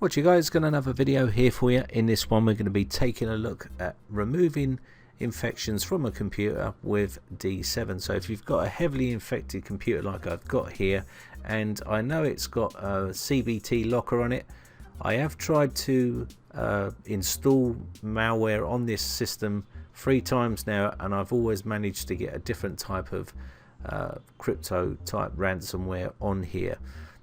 What you guys, got another video here for you. In this one we're going to be taking a look at removing infections from a computer with D7. So if you've got a heavily infected computer like I've got here, and I know it's got a CBT locker on it, I have tried to install malware on this system 3 times now, and I've always managed to get a different type of crypto type ransomware on here.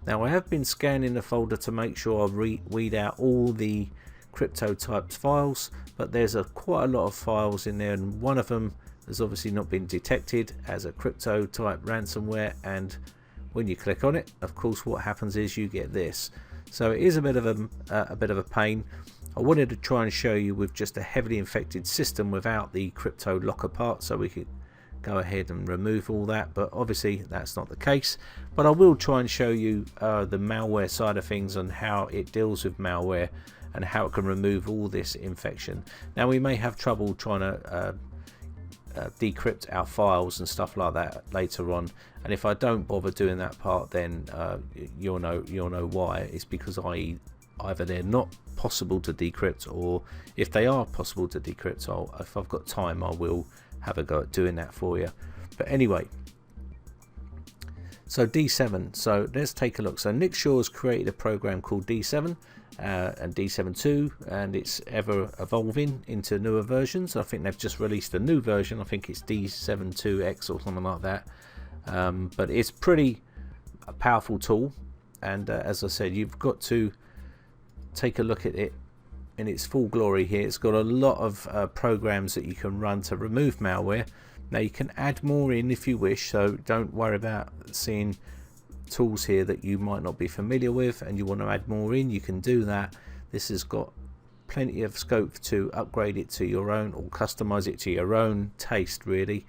Now I have been scanning the folder to make sure I weed out all the crypto types files, but there's quite a lot of files in there, and one of them has obviously not been detected as a crypto type ransomware, and when you click on it, of course what happens is you get this. So it is a bit of a pain. I wanted to try and show you with just a heavily infected system without the crypto locker part, so we could go ahead and remove all that, but obviously that's not the case. But I will try and show you the malware side of things and how it deals with malware and how it can remove all this infection. Now we may have trouble trying to decrypt our files and stuff like that later on, and if I don't bother doing that part, then you'll know why. It's because either they're not possible to decrypt, or if they are possible to decrypt, if I've got time I will have a go at doing that for you. But anyway, so D7, so let's take a look. So Nick Shaw's created a program called D7 and D7.2, and it's ever evolving into newer versions. I think they've just released a new version. I think it's D7.2X or something like that, but it's pretty a powerful tool, and as I said, you've got to take a look at it in its full glory here. It's got a lot of programs that you can run to remove malware. Now you can add more in if you wish, so don't worry about seeing tools here that you might not be familiar with and you want to add more in. You can do that. This has got plenty of scope to upgrade it to your own or customize it to your own taste, really.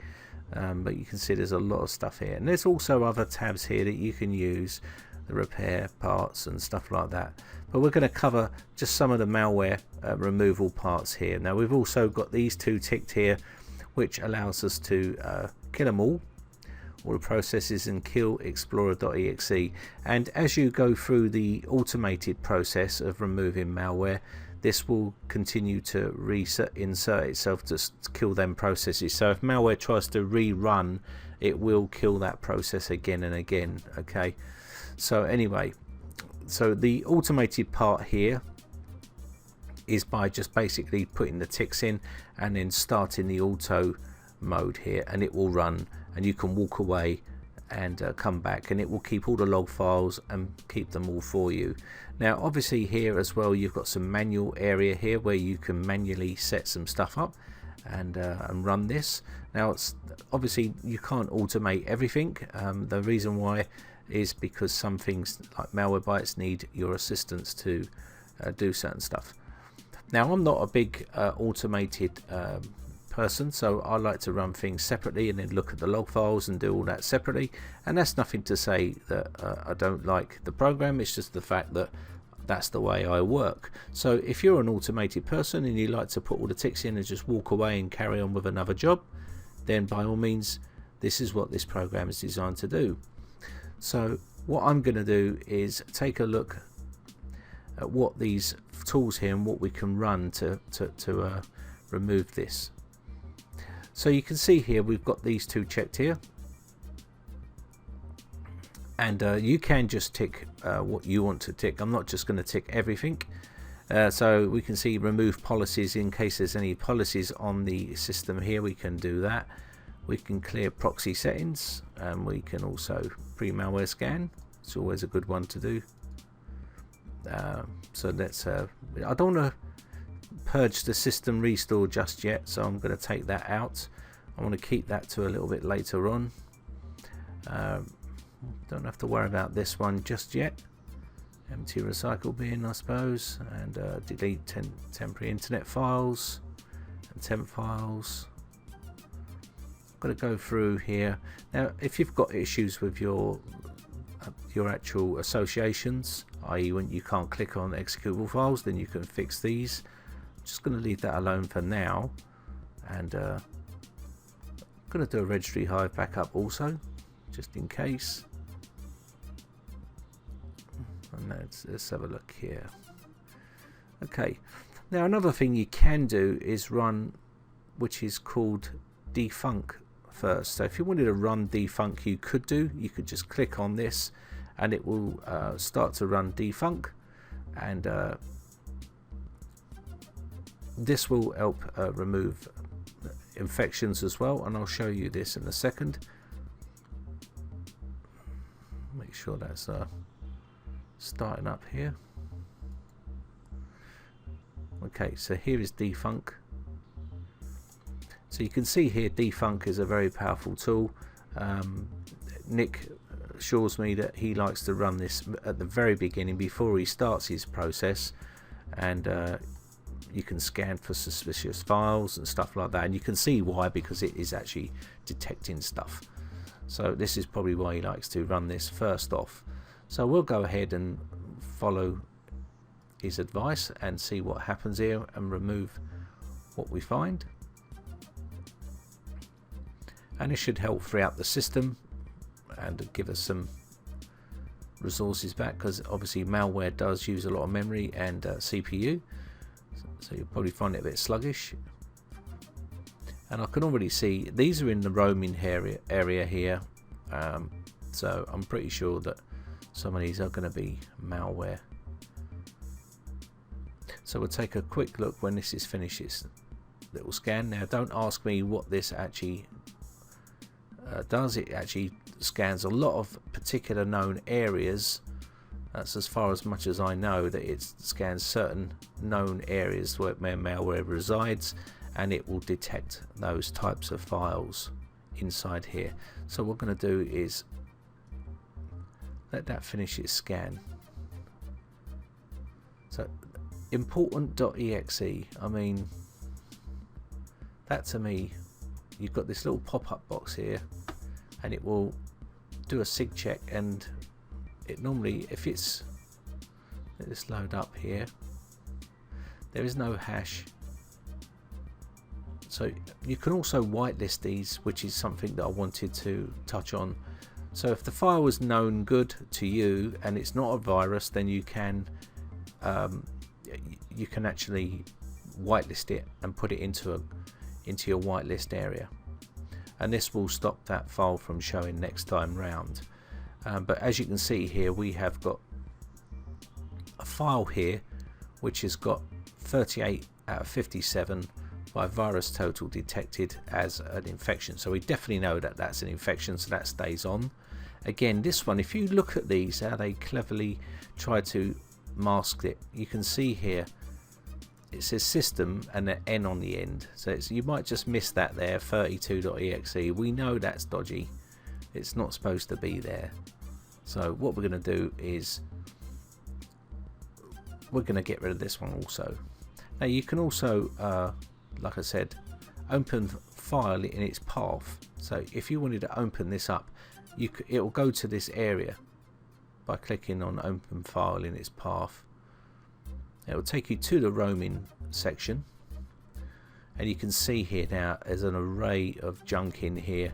But you can see there's a lot of stuff here, and there's also other tabs here that you can use, the repair parts and stuff like that. But we're going to cover just some of the malware removal parts here. Now we've also got these 2 ticked here, which allows us to kill them all the processes, and kill explorer.exe. And as you go through the automated process of removing malware, this will continue to insert itself to kill them processes. So if malware tries to rerun, it will kill that process again and again. Okay, so anyway, so the automated part here is by just basically putting the ticks in and then starting the auto mode here, and it will run, and you can walk away and come back, and it will keep all the log files and keep them all for you. Now obviously here as well you've got some manual area here where you can manually set some stuff up and run this. Now it's obviously you can't automate everything. The reason why is because some things like Malwarebytes need your assistance to do certain stuff. Now I'm not a big automated person, so I like to run things separately and then look at the log files and do all that separately, and that's nothing to say that I don't like the program. It's just the fact that that's the way I work. So if you're an automated person and you like to put all the ticks in and just walk away and carry on with another job, then by all means this is what this program is designed to do. So what I'm going to do is take a look at what these tools here and what we can run to remove this. So you can see here we've got these 2 checked here, and you can just tick what you want to tick. I'm not just going to tick everything. So we can see remove policies in case there's any policies on the system here. We can do that. We can clear proxy settings, and we can also pre-malware scan. It's always a good one to do. So let's I don't want to purge the system restore just yet, so I'm going to take that out. I want to keep that to a little bit later on. Don't have to worry about this one just yet. Empty recycle bin, I suppose, and delete temporary internet files and temp files. Got to go through here. Now if you've got issues with your actual associations, i.e. when you can't click on executable files, then you can fix these. I'm just going to leave that alone for now, and I'm going to do a registry hive backup also, just in case. And let's have a look here. Okay, now another thing you can do is run, which is called DFunk first. So if you wanted to run DFunk, you could just click on this and it will start to run DFunk, and this will help remove infections as well, and I'll show you this in a second. Make sure that's starting up here. Okay, so here is DFunk. So you can see here DFunk is a very powerful tool. Nick assures me that he likes to run this at the very beginning before he starts his process, and you can scan for suspicious files and stuff like that, and you can see why, because it is actually detecting stuff. So this is probably why he likes to run this first off. So we'll go ahead and follow his advice and see what happens here and remove what we find, and it should help free up the system and give us some resources back, because obviously malware does use a lot of memory and CPU, so you'll probably find it a bit sluggish. And I can already see these are in the roaming area here, so I'm pretty sure that some of these are going to be malware. So we'll take a quick look when this is finished, its little scan. Now don't ask me what this actually does. It actually scans a lot of particular known areas. That's as far as much as I know, that it scans certain known areas where malware resides, and it will detect those types of files inside here. So what we're going to do is let that finish its scan. So important.exe, I mean, that to me, you've got this little pop-up box here, and it will do a sig check, and it normally, if it's, let this load up here, there is no hash. So you can also whitelist these, which is something that I wanted to touch on. So if the file was known good to you and it's not a virus, then you can actually whitelist it and put it into your whitelist area, and this will stop that file from showing next time round. But as you can see here, we have got a file here which has got 38 out of 57 by virus total detected as an infection, so we definitely know that that's an infection, so that stays on. Again, this one, if you look at these, how they cleverly try to mask it, you can see here it says system and an N on the end, so you might just miss that there, 32.exe. we know that's dodgy, it's not supposed to be there. So what we're going to do is we're going to get rid of this one also. Now you can also like I said, open file in its path. So if you wanted to open this up, it will go to this area by clicking on open file in its path. It will take you to the roaming section, and you can see here now there's an array of junk in here,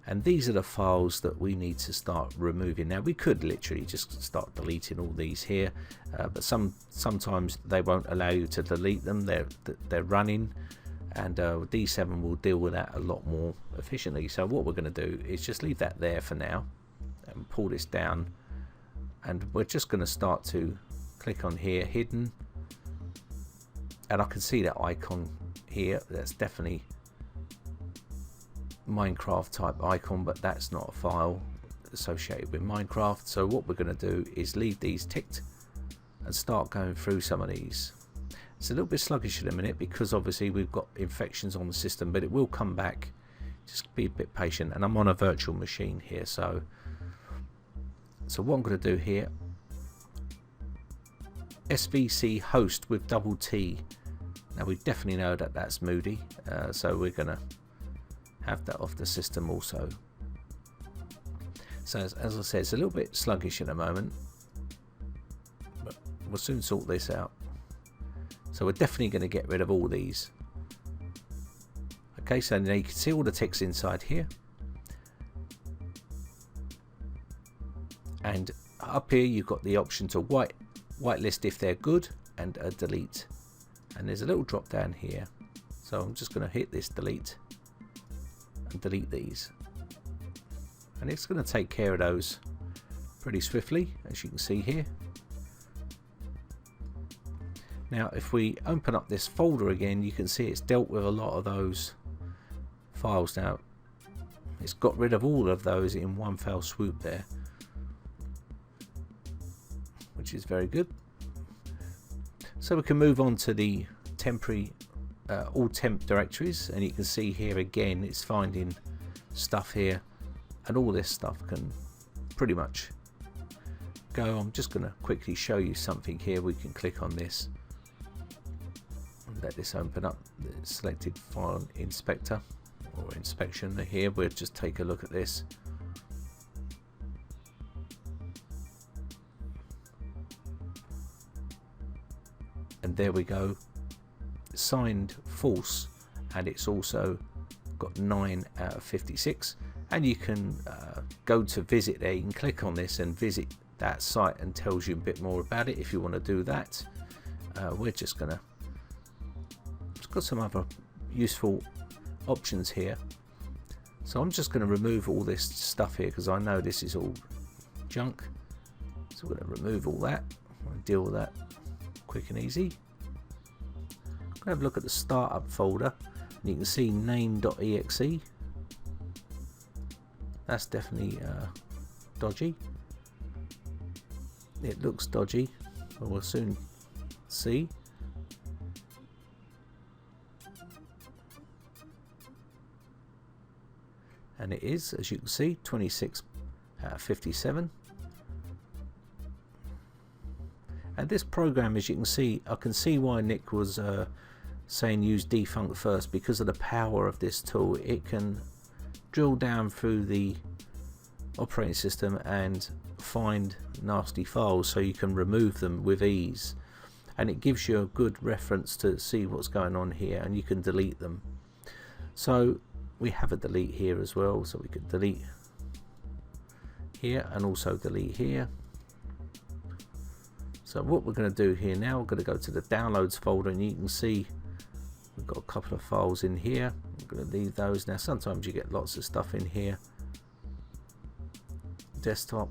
and these are the files that we need to start removing. Now we could literally just start deleting all these here, but sometimes they won't allow you to delete them. They're running, and D7 will deal with that a lot more efficiently. So what we're going to do is just leave that there for now and pull this down, and we're just going to start to click on here, hidden, and I can see that icon here. That's definitely Minecraft type icon, but that's not a file associated with Minecraft. So what we're going to do is leave these ticked and start going through some of these. It's a little bit sluggish in a minute because obviously we've got infections on the system, but it will come back. Just be a bit patient, and I'm on a virtual machine here, so what I'm going to do here, SVC host with double T. Now we definitely know that that's Moody, so we're going to have that off the system also. So as I said, it's a little bit sluggish in a moment, but we'll soon sort this out. So we're definitely going to get rid of all these. Okay, so now you can see all the ticks inside here, and up here you've got the option to whitelist if they're good, and a delete, and there's a little drop down here, so I'm just going to hit this delete and delete these, and it's going to take care of those pretty swiftly, as you can see here. Now if we open up this folder again, you can see it's dealt with a lot of those files. Now it's got rid of all of those in one fell swoop there, which is very good. So we can move on to the temporary all temp directories, and you can see here again it's finding stuff here, and all this stuff can pretty much go. I'm just going to quickly show you something here. We can click on this and let this open up the selected file inspector or inspection. Here we'll just take a look at this. And there we go, signed false, and it's also got 9 out of 56. And you can go to visit there. You can click on this and visit that site, and tells you a bit more about it if you want to do that. We're just gonna, it's got some other useful options here, so I'm just going to remove all this stuff here because I know this is all junk. So we're going to remove all that and deal with that quick and easy. I'm going to have a look at the startup folder, and you can see name.exe. That's definitely dodgy. It looks dodgy, but we'll soon see. And it is, as you can see, 26 out of 57. And this program, as you can see, I can see why Nick was saying use DFunk first, because of the power of this tool. It can drill down through the operating system and find nasty files, so you can remove them with ease, and it gives you a good reference to see what's going on here, and you can delete them. So we have a delete here as well, so we can delete here and also delete here. So what we're going to do here now, we're going to go to the downloads folder, and you can see we've got a couple of files in here. I'm going to leave those. Now sometimes you get lots of stuff in here. Desktop.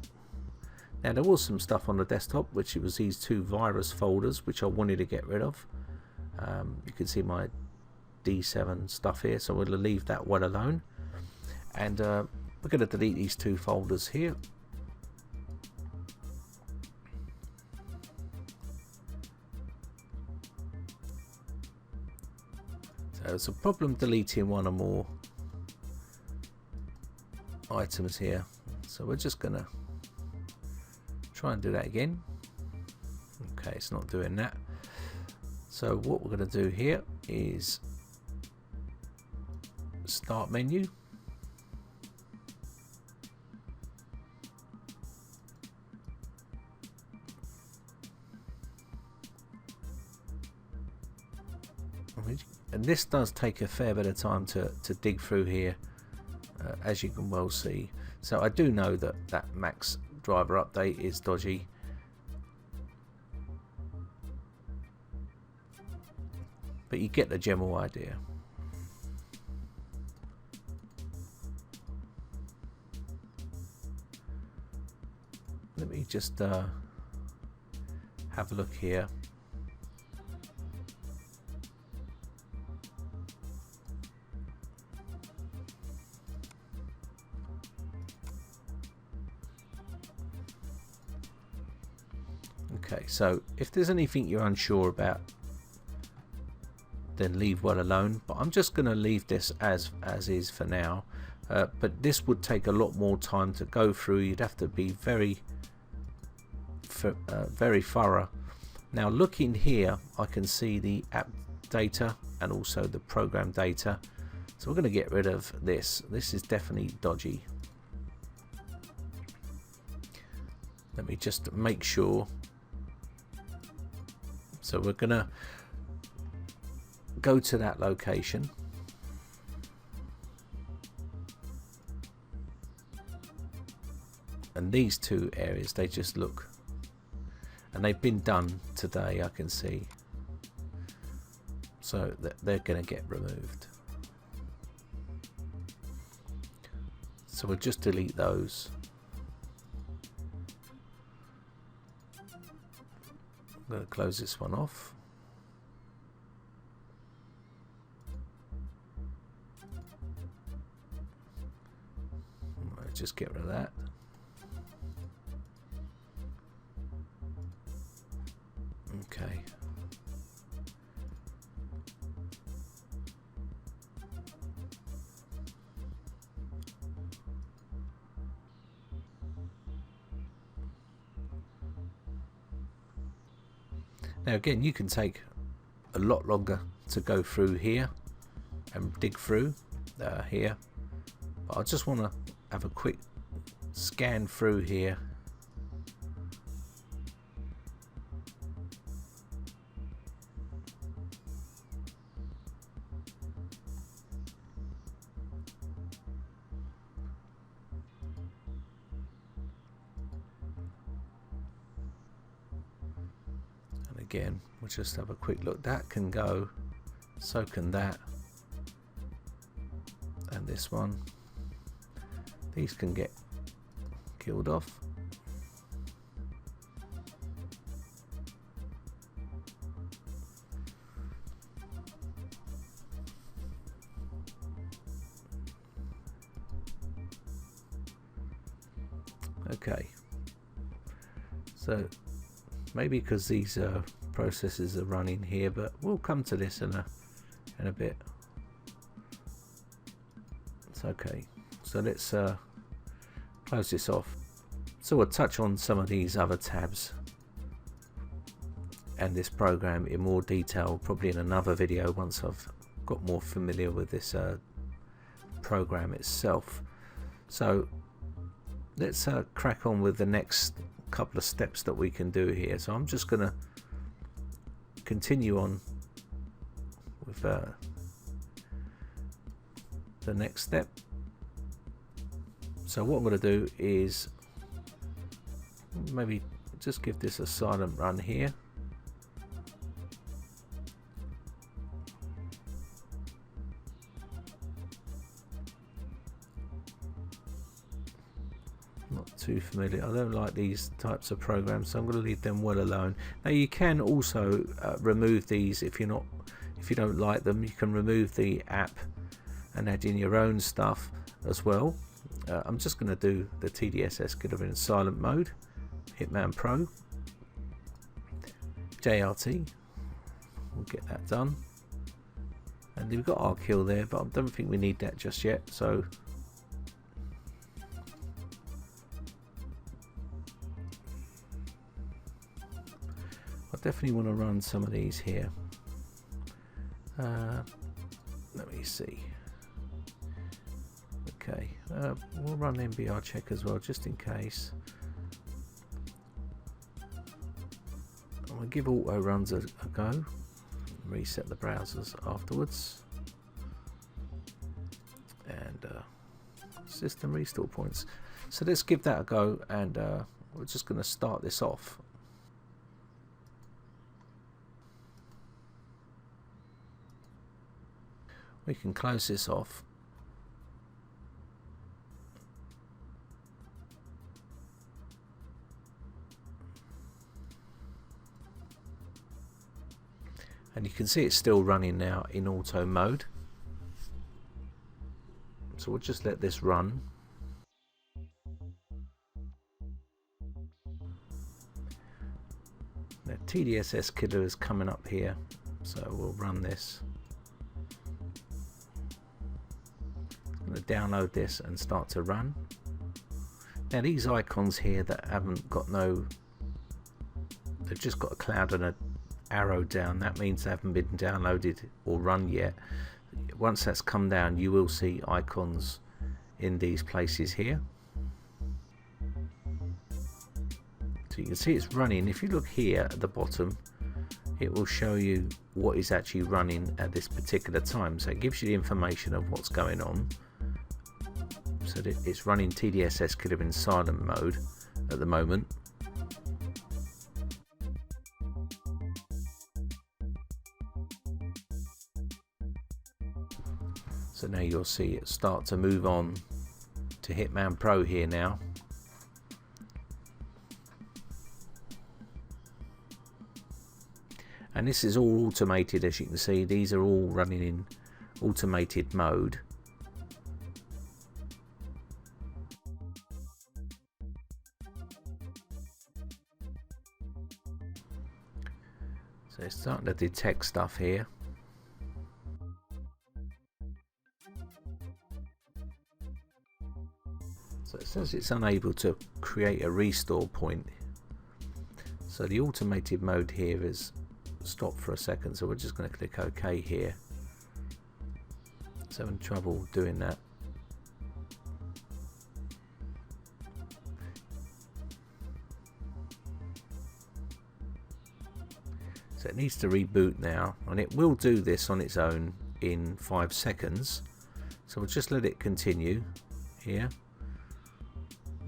Now there was some stuff on the desktop, which it was these 2 virus folders which I wanted to get rid of. You can see my D7 stuff here, so we'll leave that one alone, and we're going to delete these 2 folders here. So it's a problem deleting one or more items here, so we're just going to try and do that again. Okay, it's not doing that. So what we're going to do here is start menu, and this does take a fair bit of time to dig through here, as you can well see. So I do know that that Max driver update is dodgy, but you get the general idea. Let me just have a look here. Okay, so if there's anything you're unsure about, then leave well alone, but I'm just going to leave this as is for now. But this would take a lot more time to go through. You'd have to be very thorough. Now looking here, I can see the app data and also the program data, so we're going to get rid of this. This is definitely dodgy. Let me just make sure. So we're going to go to that location, and these 2 areas, they just look, and they've been done today, I can see, so they're going to get removed. So we'll just delete those. I'm going to close this one off. Just get rid of that. Okay. Now again, you can take a lot longer to go through here and dig through here, but I just want to have a quick scan through here. And again, we'll just have a quick look. That can go, so can that, and this one. These can get killed off. Okay, so maybe because these processes are running here, but we'll come to this in a bit. It's okay. So let's close this off. So we'll touch on some of these other tabs and this program in more detail, probably in another video once I've got more familiar with this program itself. So let's crack on with the next couple of steps that we can do here. So I'm just going to continue on with the next step. So what I'm going to do is maybe just give this a silent run here. Not too familiar. I don't like these types of programs, so I'm going to leave them well alone. Now you can also remove these if you don't like them. You can remove the app and add in your own stuff as well. I'm just going to do the TDS Killer in silent mode, Hitman Pro, JRT, we'll get that done, and we've got our kill there, but I don't think we need that just yet. So I definitely want to run some of these here. Let me see. Okay, we'll run MBR check as well, just in case. I'm going to give auto runs a go, reset the browsers afterwards, and system restore points. So let's give that a go, and we're just going to start this off. We can close this off. And you can see it's still running now in auto mode. So we'll just let this run. Now TDS Killer is coming up here, so we'll run this. I'm going to download this and start to run. Now these icons here that haven't got they've just got a cloud and an arrow down, that means they haven't been downloaded or run yet. Once that's come down, you will see icons in these places here. So you can see it's running. If you look here at the bottom, it will show you what is actually running at this particular time. So it gives you the information of what's going on. So it's running TDS Killer in silent mode at the moment. now you'll see it start to move on to Hitman Pro here now. And this is all automated, as you can see. These are all running in automated mode. So it's starting to detect stuff here. So it says it's unable to create a restore point. So the automated mode here is stopped for a second, so we're just going to click OK here. It's having trouble doing that. So it needs to reboot now, and it will do this on its own in 5 seconds. So we'll just let it continue here.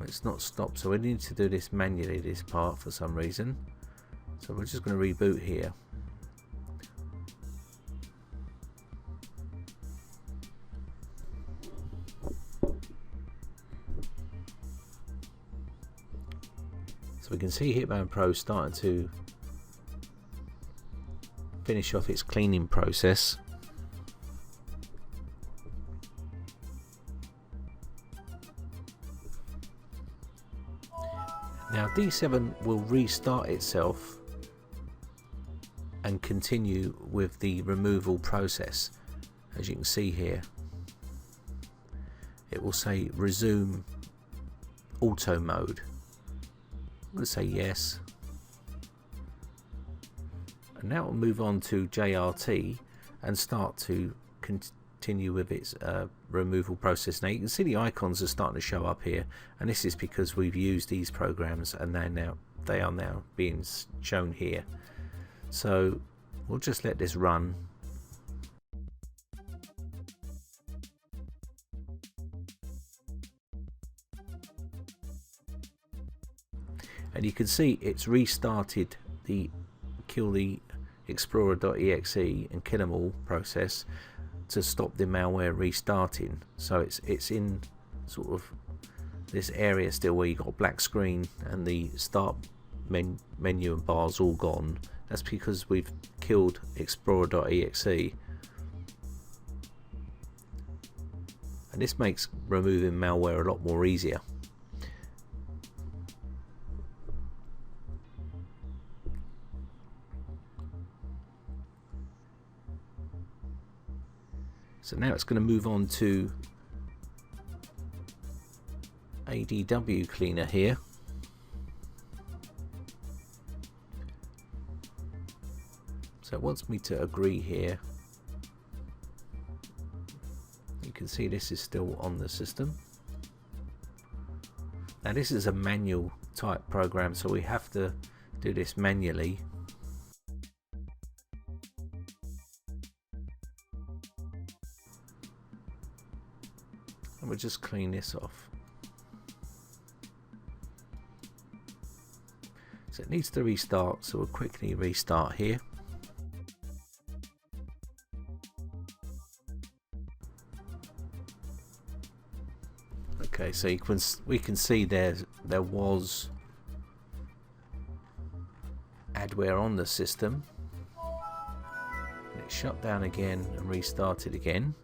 It's not stopped, so we need to do this manually, this part, for some reason. So we're just going to reboot here. So we can see Hitman Pro starting to finish off its cleaning process. Now D7 will restart itself and continue with the removal process. As you can see here, it will say resume auto mode. I'm going to say yes. And now we'll move on to JRT and start to continue with its removal process. Now you can see the icons are starting to show up here, and this is because we've used these programs and they are now being shown here. So we'll just let this run. And you can see it's restarted the kill the explorer.exe and kill them all process to stop the malware restarting. So it's in sort of this area still where you got a black screen and the start menu and bars all gone. That's because we've killed explorer.exe, and this makes removing malware a lot more easier. So now it's going to move on to ADW cleaner here. So it wants me to agree here. You can see this is still on the system. Now this is a manual type program, so we have to do this manually. And we'll just clean this off. So it needs to restart, so we'll quickly restart here. Okay, so we can see there was Adware on the system. And it shut down again and restarted again.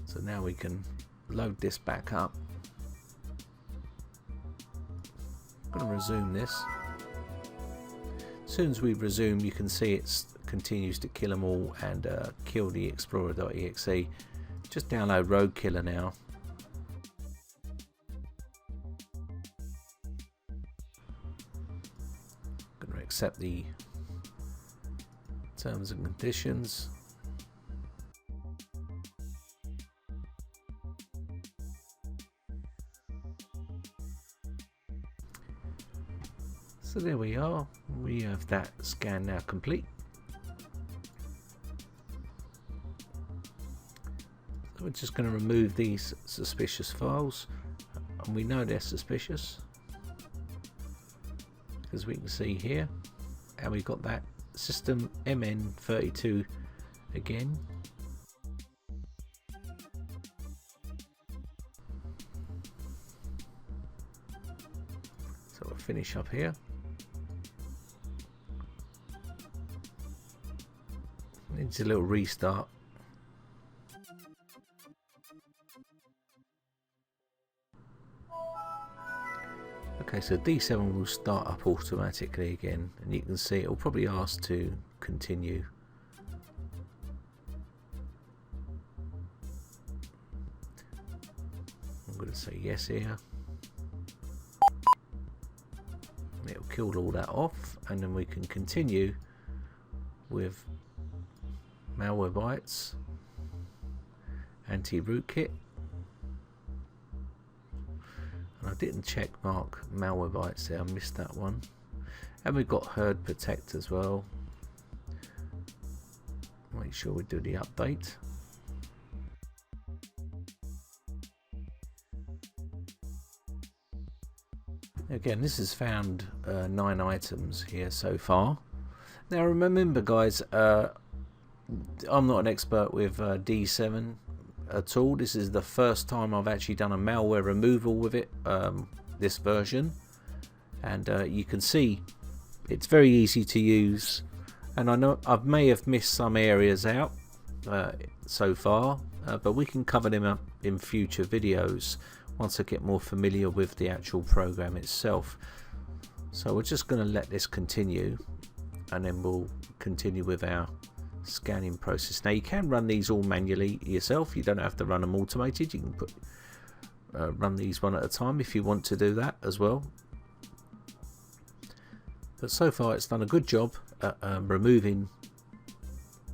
So now we can load this back up. I'm going to resume this. As soon as we resume, you can see it continues to kill them all and kill the explorer.exe. Just download Rogue Killer now. I'm going to accept the terms and conditions. So there we are, we have that scan now complete. So we're just going to remove these suspicious files, and we know they're suspicious because we can see here and we've got that system MN32 again. So we'll finish up here. Needs a little restart. Okay, so D7 will start up automatically again, and you can see it will probably ask to continue. I'm going to say yes here. It'll kill all that off, and then we can continue with Malwarebytes, anti-rootkit. And I didn't check mark Malwarebytes there, I missed that one. And we've got herd protect as well. Make sure we do the update. Again, this has found 9 items here so far. Now remember guys, I'm not an expert with D7 at all. This is the first time I've actually done a malware removal with it, this version, and you can see it's very easy to use, and I know I may have missed some areas out so far, but we can cover them up in future videos once I get more familiar with the actual program itself. So we're just going to let this continue, and then we'll continue with our scanning process. Now you can run these all manually yourself, you don't have to run them automated. You can run these one at a time if you want to do that as well. But so far it's done a good job at removing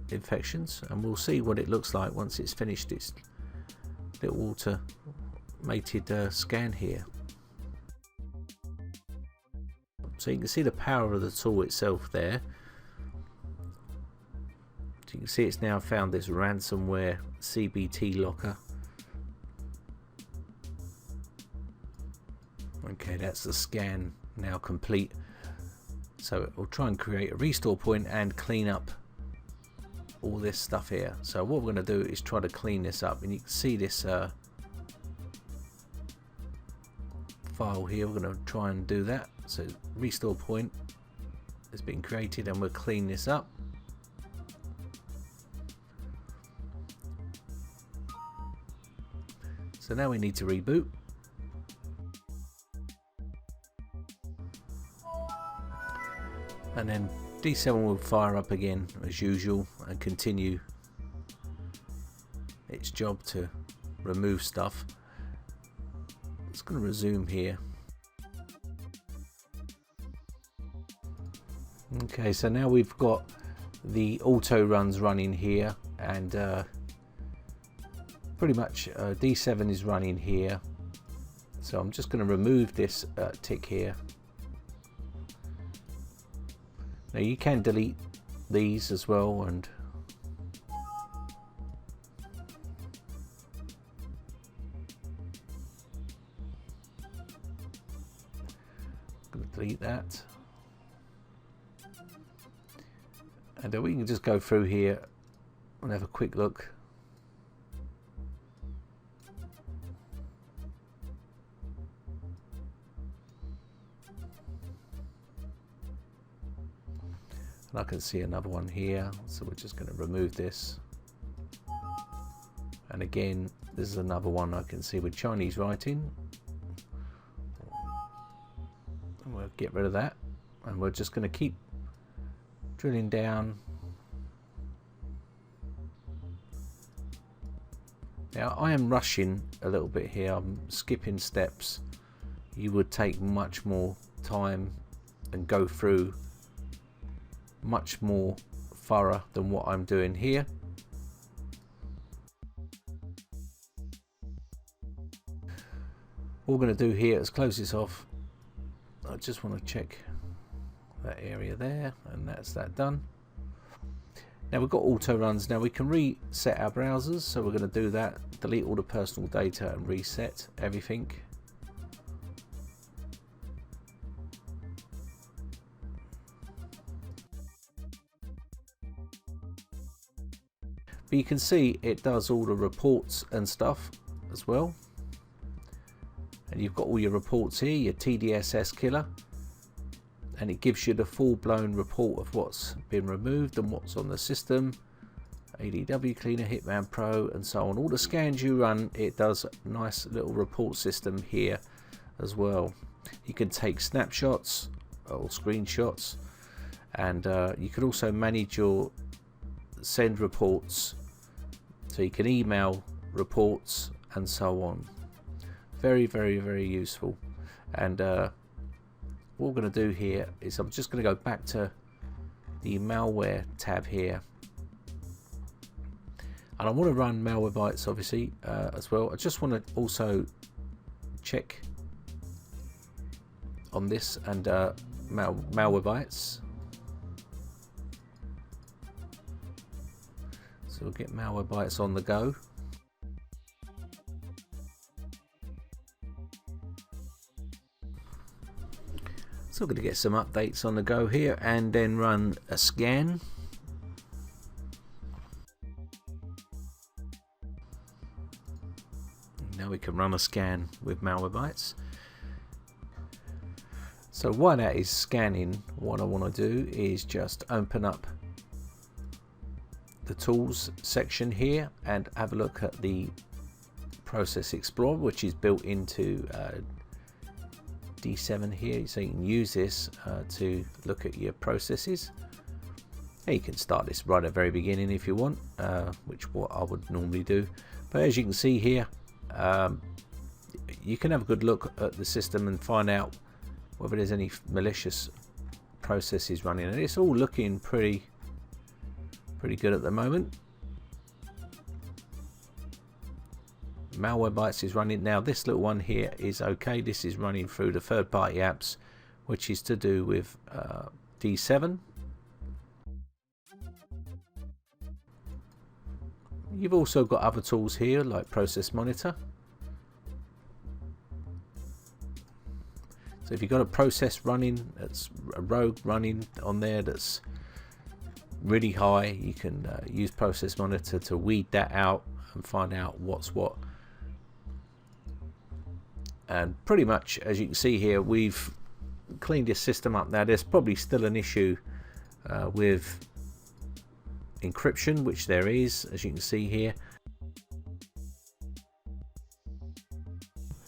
infections, and we'll see what it looks like once it's finished its little automated scan here. So you can see the power of the tool itself there. So you can see it's now found this ransomware CBT locker. Okay, that's the scan now complete. So it will try and create a restore point and clean up all this stuff here. So what we're going to do is try to clean this up, and you can see this file here. We're going to try and do that. So restore point has been created, and we'll clean this up. So now we need to reboot. And then D7 will fire up again as usual and continue its job to remove stuff. It's going to resume here. Okay, so now we've got the auto runs running here, and pretty much D7 is running here. So I'm just going to remove this tick here. Now you can delete these as well, and I'm going to delete that. And we can just go through here and have a quick look. And I can see another one here, so we're just going to remove this. And again, this is another one I can see with Chinese writing. And we'll get rid of that, and we're just going to keep drilling down. Now I am rushing a little bit here, I'm skipping steps. You would take much more time and go through much more thorough than what I'm doing here. What we're going to do here is close this off. I just want to check that area there, and that's that done. Now we've got auto runs. Now we can reset our browsers, so we're going to do that. Delete all the personal data and reset everything. But you can see it does all the reports and stuff as well. And you've got all your reports here, your TDS Killer. And it gives you the full-blown report of what's been removed and what's on the system. ADW Cleaner, Hitman Pro, and so on. All the scans you run, it does a nice little report system here as well. You can take snapshots or screenshots, and you can also manage your send reports, so you can email reports and so on. Very, very, very useful. And what we're going to do here is I'm just going to go back to the malware tab here, and I want to run Malwarebytes obviously as well. I just want to also check on this and Malwarebytes. So we'll get Malwarebytes on the go. So we're going to get some updates on the go here and then run a scan. Now we can run a scan with Malwarebytes. So while that is scanning, what I want to do is just open up the tools section here and have a look at the Process Explorer, which is built into D7 here, so you can use this to look at your processes. And you can start this right at the very beginning if you want, which what I would normally do. But as you can see here, you can have a good look at the system and find out whether there's any malicious processes running, and it's all looking pretty good at the moment. Malwarebytes is running now. This little one here is okay. This is running through the third-party apps, which is to do with D7. You've also got other tools here like Process Monitor. So if you've got a process running, that's a rogue running on there that's really high, you can use Process Monitor to weed that out and find out what's what. And pretty much, as you can see here, we've cleaned this system up. Now there's probably still an issue with encryption, which there is, as you can see here,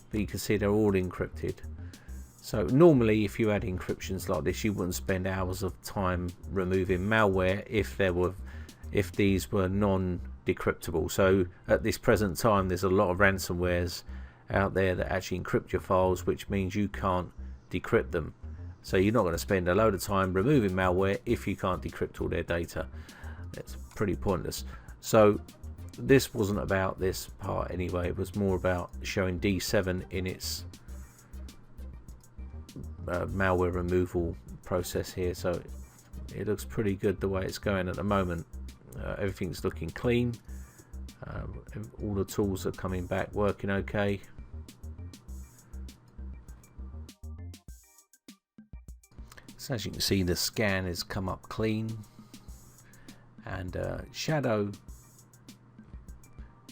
but you can see they're all encrypted. So normally if you had encryptions like this, you wouldn't spend hours of time removing malware if these were non-decryptable. So at this present time there's a lot of ransomwares out there that actually encrypt your files, which means you can't decrypt them. So you're not going to spend a load of time removing malware if you can't decrypt all their data. It's pretty pointless. So this wasn't about this part anyway. It was more about showing D7 in its malware removal process here. So it looks pretty good the way it's going at the moment. Everything's looking clean. All the tools are coming back working okay. So as you can see, the scan has come up clean. And Shadow,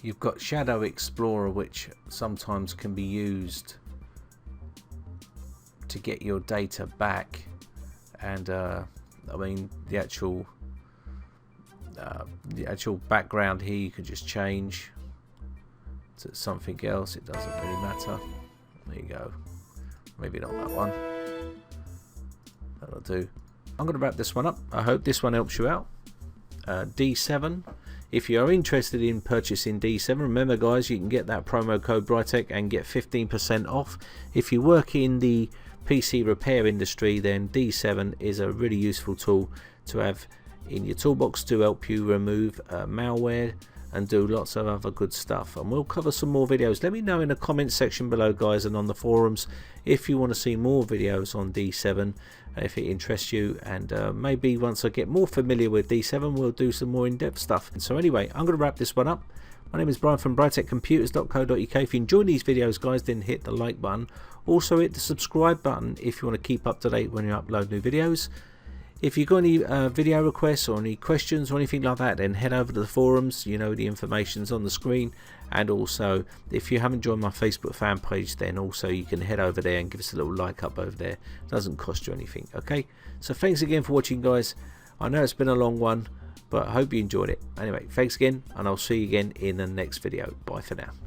you've got Shadow Explorer, which sometimes can be used to get your data back. And I mean the actual background here you can just change to something else. It doesn't really matter. There you go. Maybe not that one. That'll do. I'm going to wrap this one up. I hope this one helps you out. D7. If you are interested in purchasing D7, remember guys, you can get that promo code Brytech and get 15% off. If you work in the PC repair industry, then D7 is a really useful tool to have in your toolbox to help you remove malware and do lots of other good stuff. And we'll cover some more videos. Let me know in the comments section below guys, and on the forums, if you want to see more videos on D7, if it interests you. And maybe once I get more familiar with D7, we'll do some more in-depth stuff. And so anyway, I'm going to wrap this one up. My name is Brian from brytechcomputers.co.uk. If you enjoy these videos guys, then hit the like button. Also hit the subscribe button if you want to keep up to date when you upload new videos. If you've got any video requests or any questions or anything like that, then head over to the forums. You know, the information's on the screen. And also, if you haven't joined my Facebook fan page, then also you can head over there and give us a little like up over there. It doesn't cost you anything. Okay, so thanks again for watching, guys. I know it's been a long one, but I hope you enjoyed it. Anyway, thanks again, and I'll see you again in the next video. Bye for now.